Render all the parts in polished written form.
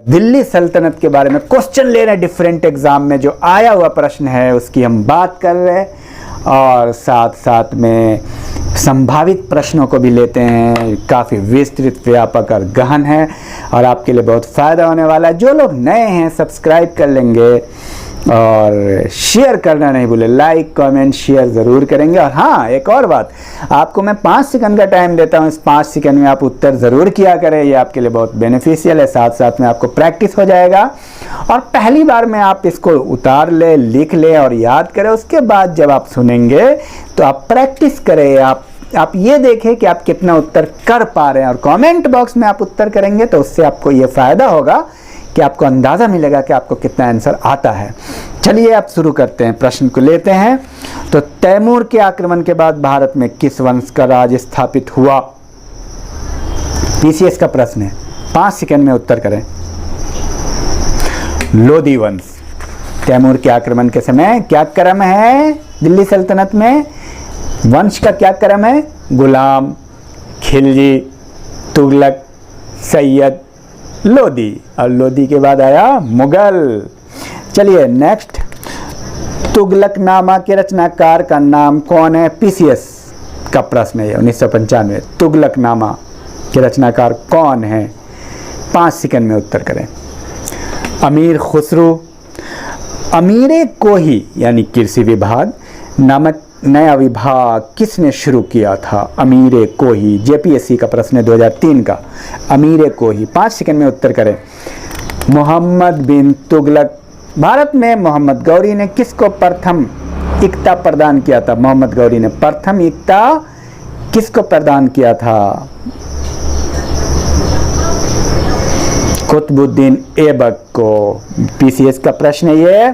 दिल्ली सल्तनत के बारे में क्वेश्चन ले रहे हैं डिफरेंट एग्जाम में, जो आया हुआ प्रश्न है उसकी हम बात कर रहे हैं और साथ साथ में संभावित प्रश्नों को भी लेते हैं। काफ़ी विस्तृत, व्यापक और गहन है और आपके लिए बहुत फ़ायदा होने वाला है। जो लोग नए हैं सब्सक्राइब कर लेंगे और शेयर करना नहीं भूले, लाइक कमेंट शेयर ज़रूर करेंगे। और हाँ, एक और बात, आपको मैं 5 सेकंड का टाइम देता हूँ, इस 5 सेकंड में आप उत्तर ज़रूर किया करें, ये आपके लिए बहुत बेनिफिशियल है। साथ साथ में आपको प्रैक्टिस हो जाएगा और पहली बार में आप इसको उतार ले, लिख ले और याद करें। उसके बाद जब आप सुनेंगे तो आप प्रैक्टिस करें, आप ये देखें कि आप कितना उत्तर कर पा रहे हैं और कमेंट बॉक्स में आप उत्तर करेंगे तो उससे आपको ये फ़ायदा होगा कि आपको अंदाज़ा मिलेगा कि आपको कितना आंसर आता है। चलिए आप शुरू करते हैं, प्रश्न को लेते हैं। तो तैमूर के आक्रमण के बाद भारत में किस वंश का राज स्थापित हुआ? पीसीएस का प्रश्न है, 5 सेकंड में उत्तर करें। लोधी वंश। तैमूर के आक्रमण के समय क्या क्रम है दिल्ली सल्तनत में? वंश का क्या क्रम है? गुलाम, खिलजी, तुगलक, सैयद, लोधी। और लोधी के बाद आया मुगल। चलिए नेक्स्ट, तुगलकनामा के रचनाकार का नाम कौन है? पीसीएस का प्रश्न है 1995। तुगलकनामा के रचनाकार कौन है? 5 सेकंड में उत्तर करें। अमीर खुसरो। अमीरे कोही यानी कृषि विभाग नामक नया विभाग किसने शुरू किया था? अमीरे कोही। जेपीएससी का प्रश्न है 2003 का। अमीरे कोही, 5 सेकंड में उत्तर करें। मोहम्मद बिन तुगलक। भारत में मोहम्मद गौरी ने किसको प्रथम इक्ता प्रदान किया था? मोहम्मद गौरी ने प्रथम इक्ता किसको प्रदान किया था? कुतुबुद्दीन ऐबक को। पीसीएस का प्रश्न है ये।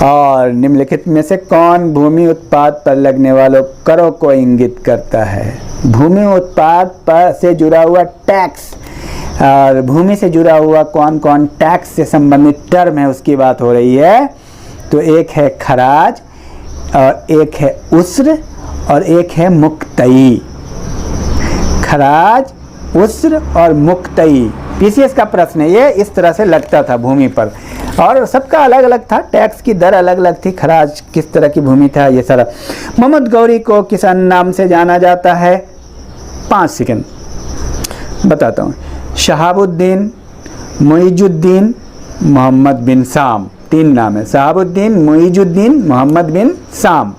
और निम्नलिखित में से कौन भूमि उत्पाद पर लगने वाले करों को इंगित करता है? भूमि उत्पाद पर से जुड़ा हुआ टैक्स और भूमि से जुड़ा हुआ कौन कौन टैक्स से संबंधित टर्म है उसकी बात हो रही है। तो एक है खराज और एक है उस्र और एक है मुक्तई। खराज, उस्र और मुक्तई पीसीएस का प्रश्न है ये। इस तरह से लगता था भूमि पर और सबका अलग अलग था, टैक्स की दर अलग अलग थी, खराज किस तरह की भूमि था, ये सारा। मोहम्मद गौरी को किस नाम से जाना जाता है? 5 सेकंड बताता हूँ। शहाबुद्दीन, मुइजुद्दीन, मोहम्मद बिन साम। 3 नाम है, शहाबुद्दीन, मुइजुद्दीन, मोहम्मद बिन साम।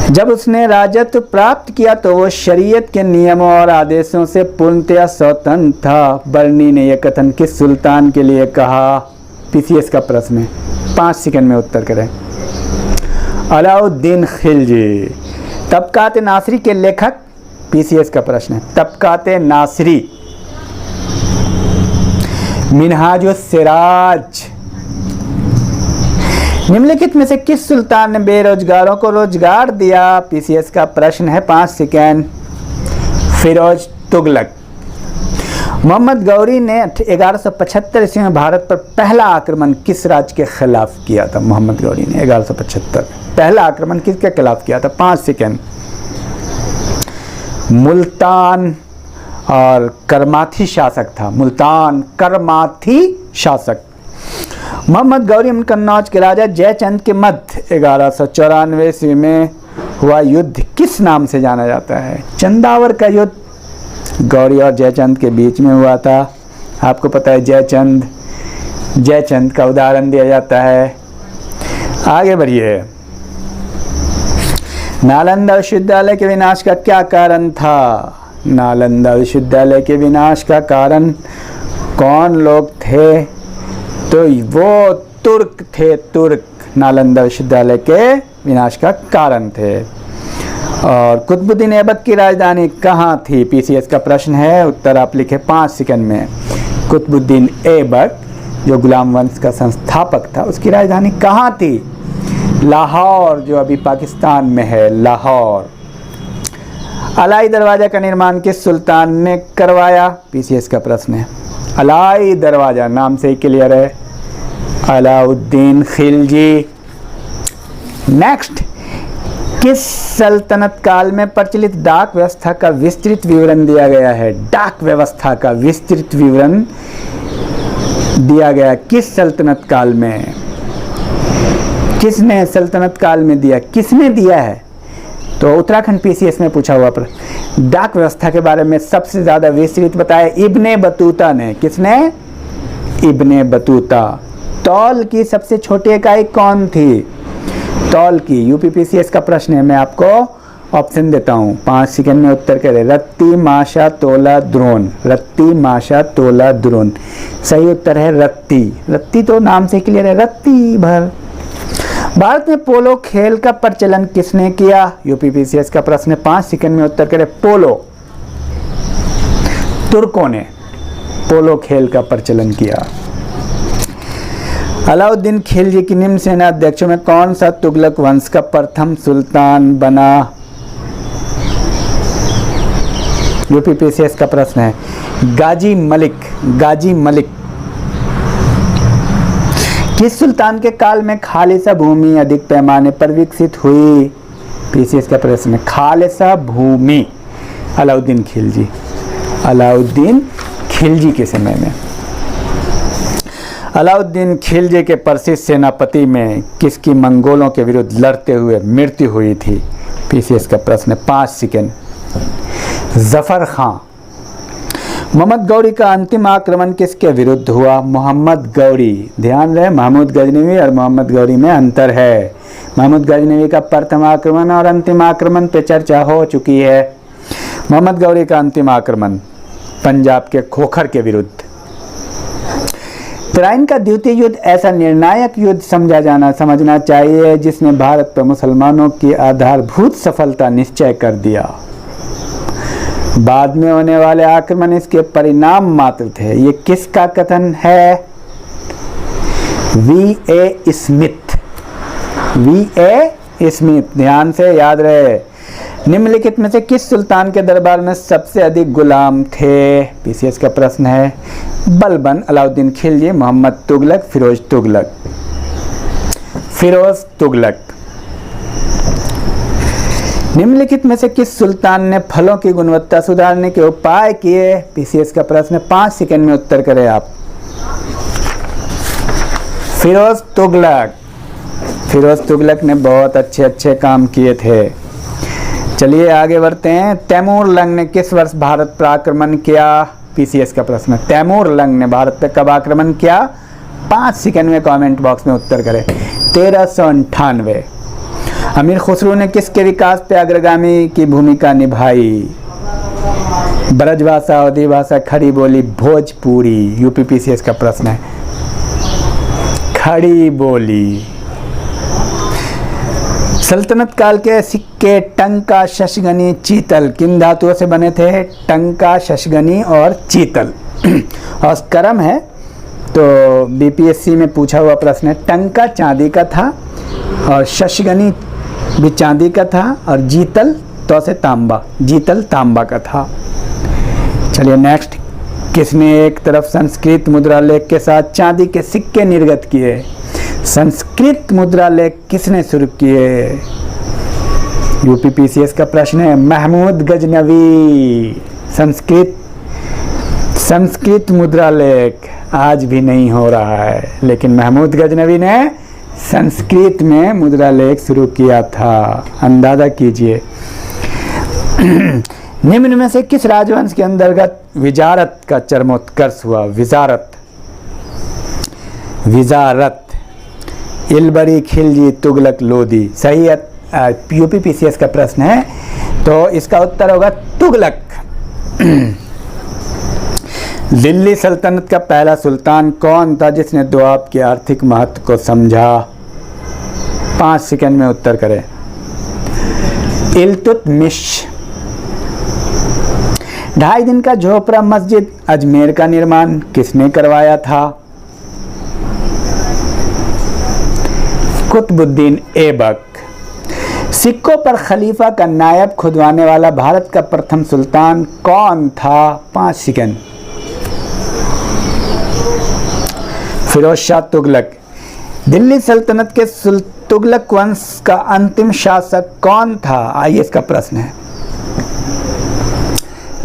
जब उसने राजत्व प्राप्त किया तो वो शरीयत के नियमों और आदेशों से पूर्णतया स्वतंत्र था। बर्नी ने यह कथन किस सुल्तान के लिए कहा? पीसीएस का प्रश्न है, 5 सेकंड में उत्तर करें। अलाउद्दीन खिलजी। तबकात नासरी के लेखक? पीसीएस का प्रश्न है, तबकात नासरी। मिनहाजुस सिराज। निम्नलिखित में से किस सुल्तान ने बेरोजगारों को रोजगार दिया? पीसीएस का प्रश्न है, 5 सेकंड। फिरोज तुगलक। मोहम्मद गौरी ने 1175 ईस्वी में भारत पर पहला आक्रमण किस राज्य के खिलाफ किया था? मोहम्मद गौरी ने 1175 पहला आक्रमण किसके खिलाफ किया था? 5 सेकंड। मुल्तान और करमाथी शासक था। मुल्तान, करमाथी शासक। मोहम्मद गौरी कन्नौज के राजा जयचंद के मध्य 1194 ईस्वी में हुआ युद्ध किस नाम से जाना जाता है? चंदावर का युद्ध गौरी और जयचंद के बीच में हुआ था। आपको पता है जयचंद का उदाहरण दिया जाता है। आगे बढ़िए। नालंदा विश्वविद्यालय के विनाश का क्या कारण था? नालंदा विश्वविद्यालय के विनाश का कारण कौन लोग थे? तो वो तुर्क थे, तुर्क नालंदा विश्वविद्यालय के विनाश का कारण थे। और कुतुबुद्दीन ऐबक की राजधानी कहाँ थी? पीसीएस का प्रश्न है, उत्तर आप लिखे 5 सेकंड में। कुतुबुद्दीन ऐबक जो गुलाम वंश का संस्थापक था, उसकी राजधानी कहाँ थी? लाहौर, जो अभी पाकिस्तान में है, लाहौर। अलाई दरवाजा का निर्माण किस सुल्तान ने करवाया? पीसीएस का प्रश्न है। अलाई दरवाजा नाम से ही क्लियर है, अलाउद्दीन खिलजी। नेक्स्ट, किस सल्तनत काल में प्रचलित डाक व्यवस्था का विस्तृत विवरण दिया गया है? डाक व्यवस्था का विस्तृत विवरण दिया गया किस सल्तनत काल में? किसने सल्तनत काल में दिया? किसने दिया है? तो उत्तराखंड पीसीएस में पूछा हुआ प्रश्न। डाक व्यवस्था के बारे में सबसे ज्यादा विस्तृत बताया इब्ने बतूता ने। किसने? Ibn Battuta. तौल की सबसे छोटी इकाई कौन थी? तौल की। यूपीपीसीएस का प्रश्न है, मैं आपको ऑप्शन देता हूँ, 5 सेकंड में उत्तर करें। रत्ती, माशा, तोला, द्रोण। रत्ती, माशा, तोला, द्रोण। सही उत्तर है रत्ती। रत्ती तो नाम से क्लियर है, रत्ती भर। भारत में पोलो खेल का प्रचलन किसने किया? यूपीपीसीएस का प्रश्न है, 5 सेकंड में उत्तर करें। पोलो, तुर्कों ने पोलो खेल का प्रचलन किया। अलाउद्दीन खिलजी की निम्न सेना अध्यक्षों में कौन सा तुगलक वंश का प्रथम सुल्तान बना? यूपीपीसीएस का प्रश्न है, गाजी मलिक। गाजी मलिक। किस सुल्तान के काल में खालिसा भूमि अधिक पैमाने पर विकसित हुई? पीसीएस का प्रश्न है, खालिसा भूमि। अलाउद्दीन खिलजी। अलाउद्दीन खिलजी के समय में। अलाउद्दीन खिलजी के प्रसिद्ध सेनापति में किसकी मंगोलों के विरुद्ध लड़ते हुए मृत्यु हुई थी? पीसीएस का प्रश्न है, 5 सेकंड। जफर खां। मोहम्मद गौरी का अंतिम आक्रमण किसके विरुद्ध हुआ? मोहम्मद गौरी। ध्यान रहे, महमूद गजनवी और मोहम्मद गौरी में अंतर है। महमूद गजनवी का प्रथम आक्रमण और अंतिम आक्रमण पे चर्चा हो चुकी है। मोहम्मद गौरी का अंतिम आक्रमण पंजाब के खोखर के विरुद्ध। तराइन का द्वितीय युद्ध ऐसा निर्णायक युद्ध समझना चाहिए जिसने भारत पर मुसलमानों की आधारभूत सफलता निश्चय कर दिया। बाद में होने वाले आक्रमण इसके परिणाम मात्र थे। ये किसका कथन है? V.A. स्मिथ। V.A. स्मिथ। ध्यान से याद रहे। निम्नलिखित में से किस सुल्तान के दरबार में सबसे अधिक गुलाम थे? पीसीएस का प्रश्न है, बलबन, अलाउद्दीन खिलजी, मोहम्मद तुगलक, फिरोज तुगलक। फिरोज तुगलक। निम्नलिखित में से किस सुल्तान ने फलों की गुणवत्ता सुधारने के उपाय किए? पीसीएस का प्रश्न है, 5 सेकंड में उत्तर करें आप। फिरोज तुगलक। फिरोज तुगलक ने बहुत अच्छे काम किए थे। चलिए आगे बढ़ते हैं। तैमूर लंग ने किस वर्ष भारत पर आक्रमण किया? पीसीएस का प्रश्न है, तैमूर लंग ने भारत पर कब आक्रमण किया? 5 सेकंड में कमेंट बॉक्स में उत्तर करें। 1398। अमीर खुसरो ने किसके विकास पे अग्रगामी की भूमिका निभाई? ब्रजभाषा, अवधी भाषा, खड़ी बोली, भोजपुरी। यूपीपीसीएस का प्रश्न है, खड़ी बोली। सल्तनत काल के सिक्के टंका, शशगनी, चीतल किन धातुओं से बने थे? टंका, शशगनी और चीतल। और क्रम है तो बीपीएससी में पूछा हुआ प्रश्न है। टंका चांदी का था और शशगनी भी चांदी का था और जीतल तो से तांबा, जीतल तांबा का था। चलिए नेक्स्ट। किसने एक तरफ संस्कृत मुद्रा लेख के साथ चांदी के सिक्के निर्गत किए? संस्कृत मुद्रा लेख किसने शुरू किए? यूपीपीसीएस का प्रश्न है, महमूद गजनवी। संस्कृत मुद्रा लेख आज भी नहीं हो रहा है, लेकिन महमूद गजनवी ने संस्कृत में मुद्रा लेख शुरू किया था। अंदाजा कीजिए। निम्न में से किस राजवंश के अंतर्गत विजारत का चरमोत्कर्ष हुआ? विजारत। विजारत। इलबरी, खिलजी, तुगलक, लोधी। सही है। यूपीपीसीएस का प्रश्न है तो इसका उत्तर होगा तुगलक। दिल्ली सल्तनत का पहला सुल्तान कौन था जिसने दोआब के आर्थिक महत्व को समझा? 5 सेकंड में उत्तर करें। इल्तुतमिश। 2.5 दिन का झोपड़ा मस्जिद अजमेर का निर्माण किसने करवाया था? कुतुबुद्दीन ऐबक। सिक्कों पर खलीफा का नायब खुदवाने वाला भारत का प्रथम सुल्तान कौन था? 5 सेकंड। फिरोज शाह तुगलक। दिल्ली सल्तनत के तुगलक वंश का अंतिम शासक कौन था? आइए इसका प्रश्न है।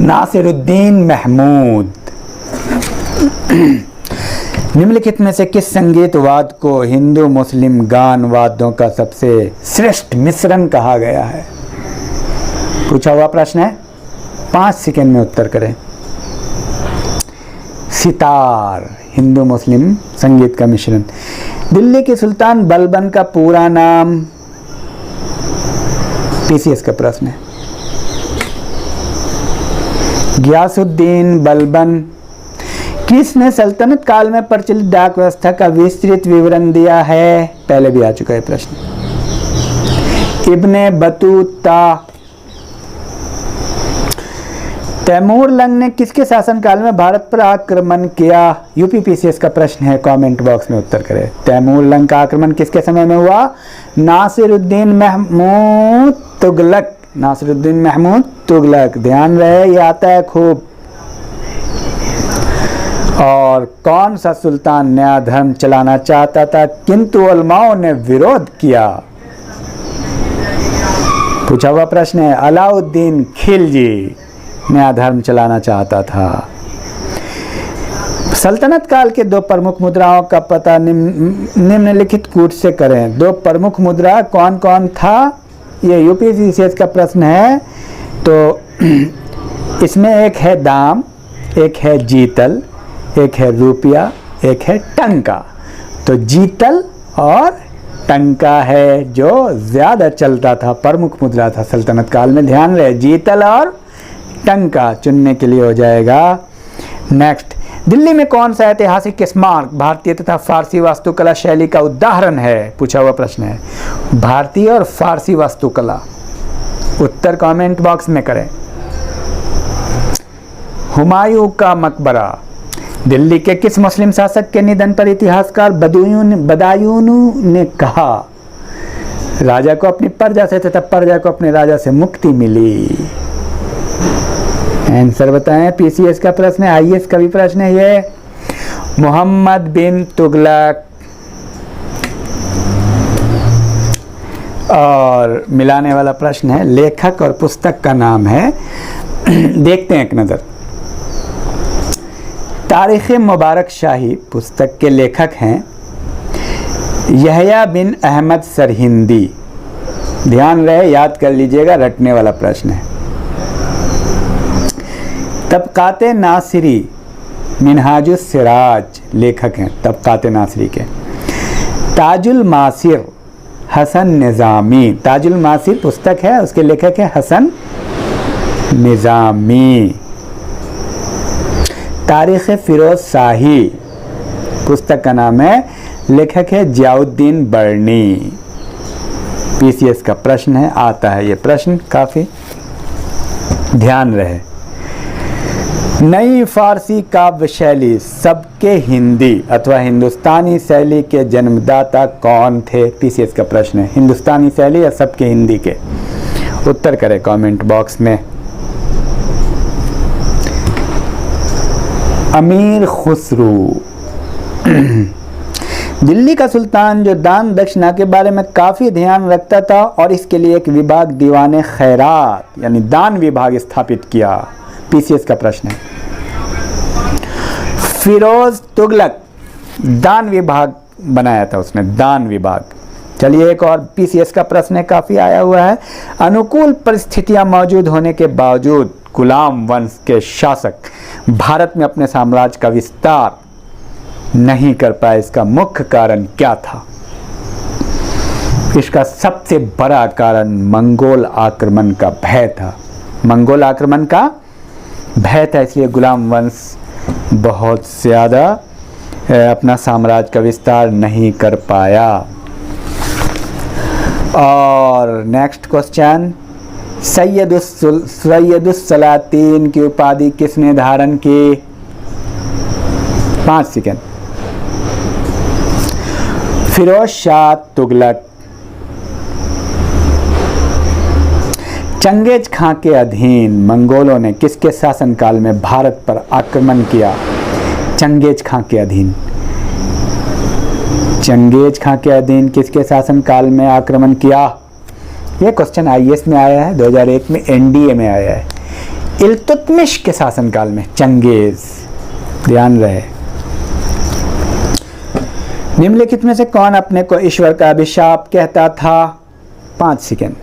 नासिरुद्दीन महमूद। निम्नलिखित में से किस संगीतवाद को हिंदू मुस्लिम गान वाद्यों का सबसे श्रेष्ठ मिश्रण कहा गया है? पूछा हुआ प्रश्न है, 5 सेकंड में उत्तर करें। सितार, हिंदू मुस्लिम संगीत का मिश्रण। दिल्ली के सुल्तान बलबन का पूरा नाम? पीसीएस का प्रश्न है। गियासुद्दीन बलबन। किसने सल्तनत काल में प्रचलित डाक व्यवस्था का विस्तृत विवरण दिया है? पहले भी आ चुका है प्रश्न। Ibn Battuta. तैमूर लंग ने किसके शासनकाल में भारत पर आक्रमण किया? यूपीपीसीएस का प्रश्न है, कमेंट बॉक्स में उत्तर करें। तैमूर लंग का आक्रमण किसके समय में हुआ? नासिरुद्दीन महमूद तुगलक। नासिरुद्दीन महमूद तुगलक, ध्यान रहे, ये आता है खूब। और कौन सा सुल्तान नया धर्म चलाना चाहता था किंतु उलमाओं ने विरोध किया? पूछा हुआ प्रश्न है। अलाउद्दीन खिलजी नया धर्म चलाना चाहता था। सल्तनत काल के 2 प्रमुख मुद्राओं का पता निम्नलिखित कूट से करें। 2 प्रमुख मुद्रा कौन कौन था? ये यूपीपीसीएस का प्रश्न है। तो इसमें एक है दाम, एक है जीतल, एक है रुपया, एक है टंका। तो जीतल और टंका है जो ज़्यादा चलता था, प्रमुख मुद्रा था सल्तनत काल में। ध्यान रहे, जीतल और टंका चुनने के लिए हो जाएगा। नेक्स्ट, दिल्ली में कौन सा ऐतिहासिक स्मारक भारतीय तथा फारसी वास्तुकला शैली का उदाहरण है? पूछा हुआ प्रश्न है। भारतीय और फारसी वास्तुकला, उत्तर कमेंट बॉक्स में करें। हुमायूं का मकबरा। दिल्ली के किस मुस्लिम शासक के निधन पर इतिहासकार बदायून ने कहा राजा को अपनी प्रजा से तथा प्रजा को अपने राजा से मुक्ति मिली? आंसर बताएं। पीसीएस का प्रश्न है, आईएएस का भी प्रश्न है ये। मोहम्मद बिन तुगलक। और मिलाने वाला प्रश्न है, लेखक और पुस्तक का नाम है। देखते हैं एक नज़र। तारीख़ मुबारक शाही पुस्तक के लेखक हैं यहया बिन अहमद सरहिंदी। ध्यान रहे, याद कर लीजिएगा, रटने वाला प्रश्न है। तबकाते नासिरी मिनहाजुस सिराज लेखक हैं तबकाते नासिरी के। ताजुल मासिर हसन निज़ामी। ताजुल मासिर पुस्तक है, उसके लेखक है हसन निज़ामी। तारीख़ फ़िरोज़ शाही पुस्तक का नाम है, लेखक है जियाउद्दीन बर्नी। पीसीएस का प्रश्न है, आता है ये प्रश्न काफ़ी, ध्यान रहे। नई फारसी काव्य शैली सबके हिंदी अथवा हिंदुस्तानी शैली के जन्मदाता कौन थे? पीसीएस का प्रश्न है। हिंदुस्तानी शैली या सबके हिंदी के? उत्तर करें कमेंट बॉक्स में। अमीर खुसरू। दिल्ली का सुल्तान जो दान दक्षिणा के बारे में काफ़ी ध्यान रखता था और इसके लिए एक विभाग दीवाने खैरात यानी दान विभाग स्थापित किया। पीसीएस का प्रश्न है। फिरोज तुगलक दान विभाग बनाया था उसने, दान विभाग। चलिए एक और पीसीएस का प्रश्न है, काफ़ी आया हुआ है। अनुकूल परिस्थितियां मौजूद होने के बावजूद गुलाम वंश के शासक भारत में अपने साम्राज्य का विस्तार नहीं कर पाए, इसका मुख्य कारण क्या था? इसका सबसे बड़ा कारण मंगोल आक्रमण का भय था। मंगोल आक्रमण का भय था, इसलिए गुलाम वंश बहुत ज़्यादा अपना साम्राज्य का विस्तार नहीं कर पाया। और नेक्स्ट क्वेश्चन, सैयदुस सलातीन की उपाधि किसने धारण की? 5 सेकंड। फिरोज शाह तुगलक। चंगेज खां के अधीन मंगोलों ने किसके शासनकाल में भारत पर आक्रमण किया? चंगेज खां के अधीन। चंगेज खां के अधीन किसके शासनकाल में आक्रमण किया? ये क्वेश्चन आईएएस में आया है, 2001 में एनडीए में आया है। इल्तुतमिश के शासनकाल में चंगेज, ध्यान रहे। निम्नलिखित में से कौन अपने को ईश्वर का अभिशाप कहता था? 5 सेकेंड।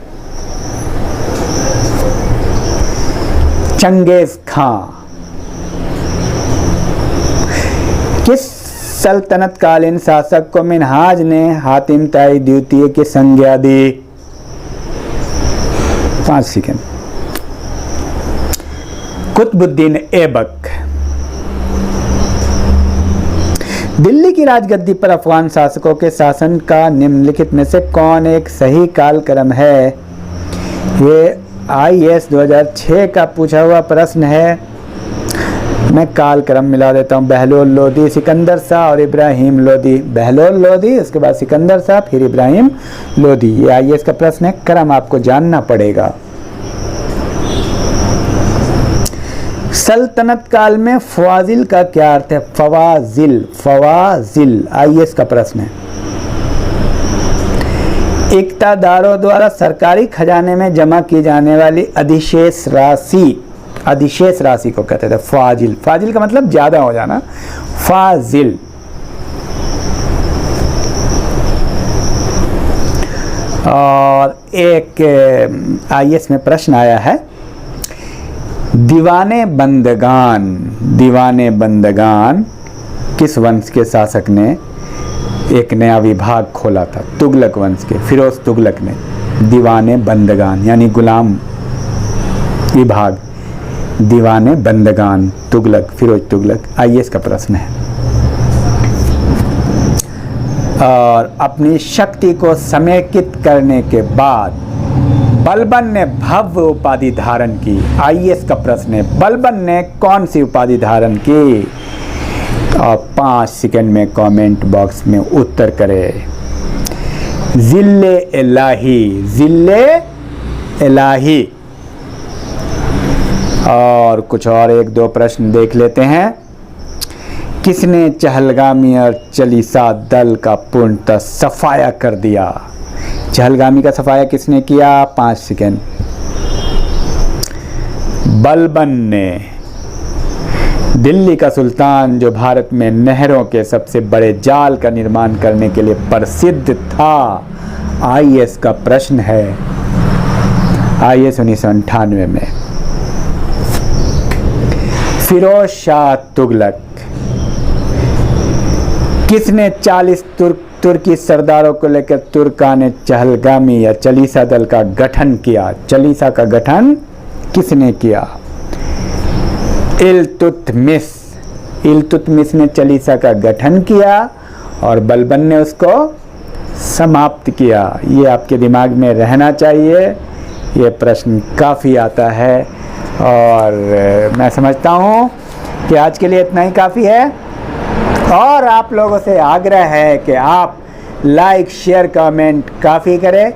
चंगेज खां। किस सल्तनतकालीन शासक को मिन्हाज ने हातिम ताई द्वितीय की संज्ञा दी? 5 सेकेंड। कुतुबुद्दीन ऐबक। दिल्ली की राजगद्दी पर अफगान शासकों के शासन का निम्नलिखित में से कौन एक सही कालक्रम है? ये आईएएस 2006 का पूछा हुआ प्रश्न है। मैं कालक्रम मिला देता हूँ। बहलोल लोदी, सिकंदर शाह और इब्राहिम लोदी। बहलोल लोदी, उसके बाद सिकंदर शाह, फिर इब्राहिम लोदी। ये आईएएस का प्रश्न है, क्रम आपको जानना पड़ेगा। सल्तनत काल में फवाजिल का क्या अर्थ है? फवाजिल, फवाजिल आईएएस का प्रश्न है। इक्तादारों द्वारा सरकारी खजाने में जमा की जाने वाली अधिशेष राशि, अधिशेष राशि को कहते थे फाजिल। फाजिल का मतलब ज्यादा हो जाना, फाजिल। और एक आईएएस में प्रश्न आया है, दीवाने बंदगान, दीवाने बंदगान किस वंश के शासक ने एक नया विभाग खोला था? तुगलक वंश के, फिरोज तुगलक ने दीवाने बंदगान यानी गुलाम विभाग, दीवाने बंदगान, तुगलक, फिरोज तुगलक। आईएएस का प्रश्न है। और अपनी शक्ति को समेकित करने के बाद बलबन ने भव्य उपाधि धारण की। आईएएस का प्रश्न है, बलबन ने कौन सी उपाधि धारण की? और 5 सेकंड में कमेंट बॉक्स में उत्तर करें। जिल्ले इलाही, जिल्ले इलाही। और कुछ और 1-2 प्रश्न देख लेते हैं। किसने चहलगामी और चालीसा दल का पूर्णतः सफाया कर दिया? चहलगामी का सफाया किसने किया? 5 सेकंड। बलबन ने। दिल्ली का सुल्तान जो भारत में नहरों के सबसे बड़े जाल का निर्माण करने के लिए प्रसिद्ध था? आईएएस का प्रश्न है। आईएएस 1998 में। फिरोज शाह तुगलक। किसने 40 तुर्की सरदारों को लेकर तुर्कान चहलगामी या चालीसा दल का गठन किया? चालीसा का गठन किसने किया? इल्तुतमिश। इल्तुतमिश ने चालीसा का गठन किया और बलबन ने उसको समाप्त किया। ये आपके दिमाग में रहना चाहिए। ये प्रश्न काफ़ी आता है और मैं समझता हूँ कि आज के लिए इतना ही काफ़ी है। और आप लोगों से आग्रह है कि आप लाइक, शेयर, कमेंट काफ़ी करें।